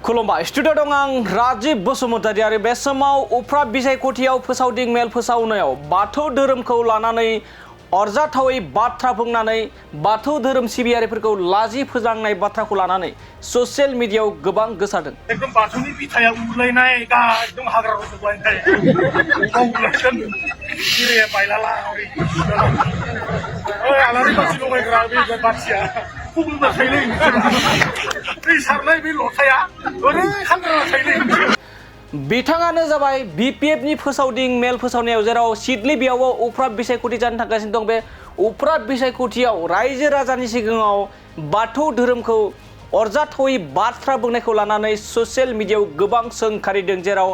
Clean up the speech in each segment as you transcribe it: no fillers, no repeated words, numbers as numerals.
खुलुमबाय स्टुडिअ दं आं राजिब बसुमतारी आरो बे समाव उफ्रा बिसायख'थियाव फोसावदिं मेल फोसावनायाव बाथौ धोरोमखौ लानानै अरजाथावै बाथ्रा बुंनानै बाथौ धोरोम सिबियारिफोरखौ लाजि फोनांनाय बाथ्राखौ लानानै ससियेल मिडियायाव गोबां गोसारदों। एकदम बाथौनि बिथाया उरलायनाय एकदम हाग्रा रज'लायनाय उरलायदों गिराया बायलाला ओइ आलारि बाथि लगायग्रा बे बाथिया खुबुलना थायोलै दै सारनाय बे लथाया ओरै खान्द्रा थायोलै। बिथाङानो जाबाय बिपिएफनि फोसावदिं मेल फोसावनायाव जेराव सिडली बेयाव उफ्रा बिसायख'थि जानो थांगासिनो दं। बे उफ्रा बिसायख'थियाव रायजो राजानि सिगाङाव बाथौ धोरोमखौ अरजाथावै बाथ्रा बुंनायखौ लानानै ससियेल मिडियायाव गोबां सोंखारिदों। जेराव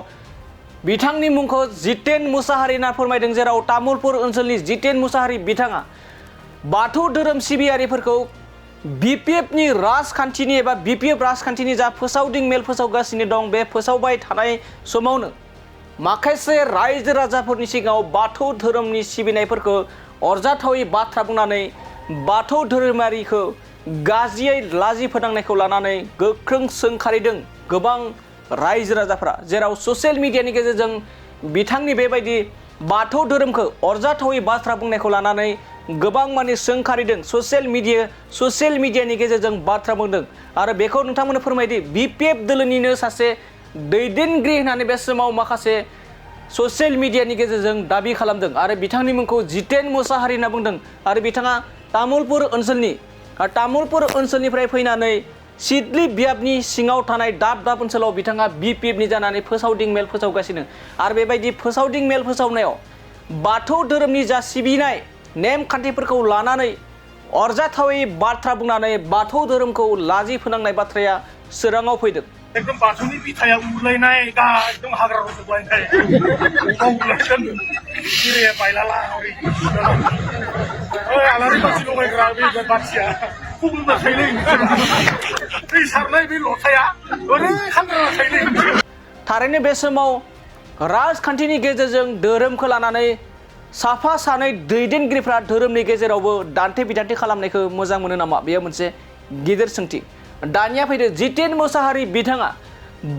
बिथांनि मुंखौ जितेन मुसाहारि होनना फोरमायदों। जेराव तामुलपुर ओनसोलनि जितेन मुसाहारि बिथाङा बाथौ धोरोम सिबियारिफोरखौ बिपिएफनि राजखान्थिनि एबा बिपिएफ राजखान्थिनि जा फोसावदिं मेल फोसावगासिनो दं बे फोसावबाय थानाय समावनो माखासे रायजो राजाफोरनि सिगाङाव बाथौ धोरोमनि सिबिनायफोरखौ अरजाथावै बाथ्रा बुंनानै बाथौ धोरोमारिखौ गाज्रियै लाजि फोनांनायखौ लानानै गोख्रों सोंखारिदों गोबां रायजो राजाफोरा। जेराव ससियेल मिडियानि गेजेरजों बिथांनि बेबायदि बाथौ धोरोमखौ अरजाथावै बाथ्रा बुंनायखौ लानानै गोबां माने सोंखारिदों। ससियेल मिडियानि गेजेरजों बाथ्रा बुंदों आरो बेखौ नोंथांमोननो फोरमायदि बिपिएफ दोलोनिनो सासे दैदेनगिरि होननानै बे समाव माखासे ससियेल मिडियानि गेजेरजों दाबि खालामदों आरो बिथांनि मुंखौ जितेन मुसाहारि होनना बुंदों। आरो बिथाङा तामुलपुर ओनसोलनिफ्राय फैनानै सिडली बियाबनि सिङाव थानाय दाब दाब ओनसोलाव बिथाङा बिपिएफनि जानानै फोसावदिं मेल फोसावगासिनो आरो बेबायदि फोसावदिं मेल फोसावनायाव बाथौ धोरोमनि जा सिबिनाय नेमखान्थिफोरखौ लानानै अरजाथावै बाथ्रा बुंनानै बाथौ धोरोमखौ लाजि फोनांनाय बाथ्राया सोराङाव फैदों। एकदम बाथौनि बिथाया उरलायनाय एकदम हाग्रा रज'लायनाय उरलायदों गिराया बायलाला ओइ आलारि बाथि लगायग्रा बे बाथिया खुबुलना थायोलै दै सारनाय बे लथाया ओरै खान्द्रा थायोलै। थारैनो बे समाव राजखान्थिनि गेजेरजों धोरोमखौ लानानै साफा सानै दैदेनगिरिफ्रा धोरोमनि गेजेरावबो दान्थे बिदान्थे खालामनायखौ मोजां मोनो नामा? बेयो मोनसे गिदिर सोंथि। दानिया फैदो जितेन मुसाहारि बिथाङा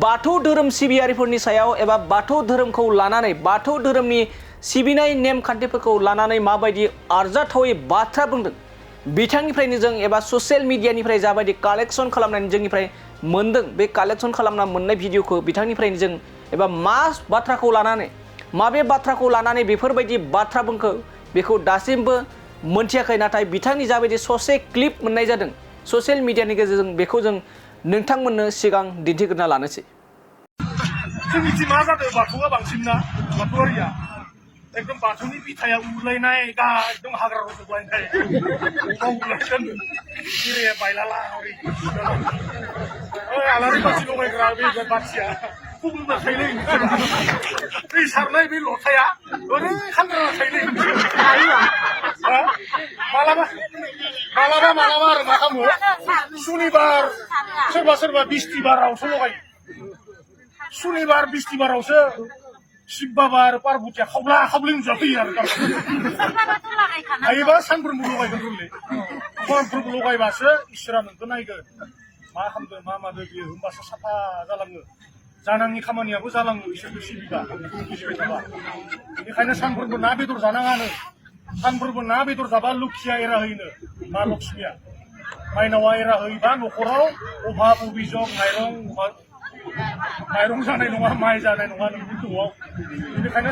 बाथौ धोरोम सिबियारिफोरनि सायाव एबा बाथौ धोरोमखौ लानानै बाथौ धोरोमनि सिबिनाय नेमखान्थिफोरखौ लानानै माबायदि आरजाथावै बाथ्रा बुंदों। बिथांनिफ्रायनो जों एबा ससियेल मिडियानिफ्राय जाबायदि कालेक्सन खालामनानै जोंनिफ्राय मोनदों बे कालेक्सन खालामना मोननाय भिडिअखौ बिथांनिफ्रायनो जों एबा माबे बाथ्राखौ लानानै बेफोरबायदि बाथ्रा बुंखो बेखौ दासिमबो मोनथियाखै। नाथाय बिथांनि जाबायदि ससे क्लिप मोननाय जादों ससियेल मिडियानि गेजेरजों बेखौ जों नोंथांमोननो सिगां दिन्थिग्रोना लानोसै। जोंनिथिं मा जादों बाथौआ बांसिन ना बाथौआरिया एकदम बाथौनि बिथाया उरलायनाय एकदम हाग्रा रज'लायनाय उरलायदों गिराया बायलाला ओइ आलारि बाथि लगायग्रा बे बाथिया खुबुलना थायोलै दै सारनाय बे लथाया ओरै खान्द्रा थायोलै। मालाबा आरो मा खालामो सुनिबार सोरबा बिस्थिबारावसो लगायो। सुनिबार बिस्थिबारावसो शिब बाबा आरो पार्बतिया खावब्ला नुजाफैयो आरो हायोबा सानफ्रोमबो लगायगोन रोंलै सानफ्रोमबो लगायबासो इसोरा नोंखौ नायगोन मा खालामदों मा मादों बियो होमबासो साफा जालाङो। जानांनि खामानियाबो जालाङो इसोरखौ सिबिबा बुजिबाय थाबा। बेनिखायनो सानफ्रोमबो ना बेदर जानाङानो। सानफ्रोमबो ना बेदर जाबा लोखिया एरा होयोनो मा लक्ष्मिया माइनावा एरा होयोबा न'खराव अभाब अभिजग माइरं जानाय नङा माइ जानाय नङा नोंनि न'आव। बेनिखायनो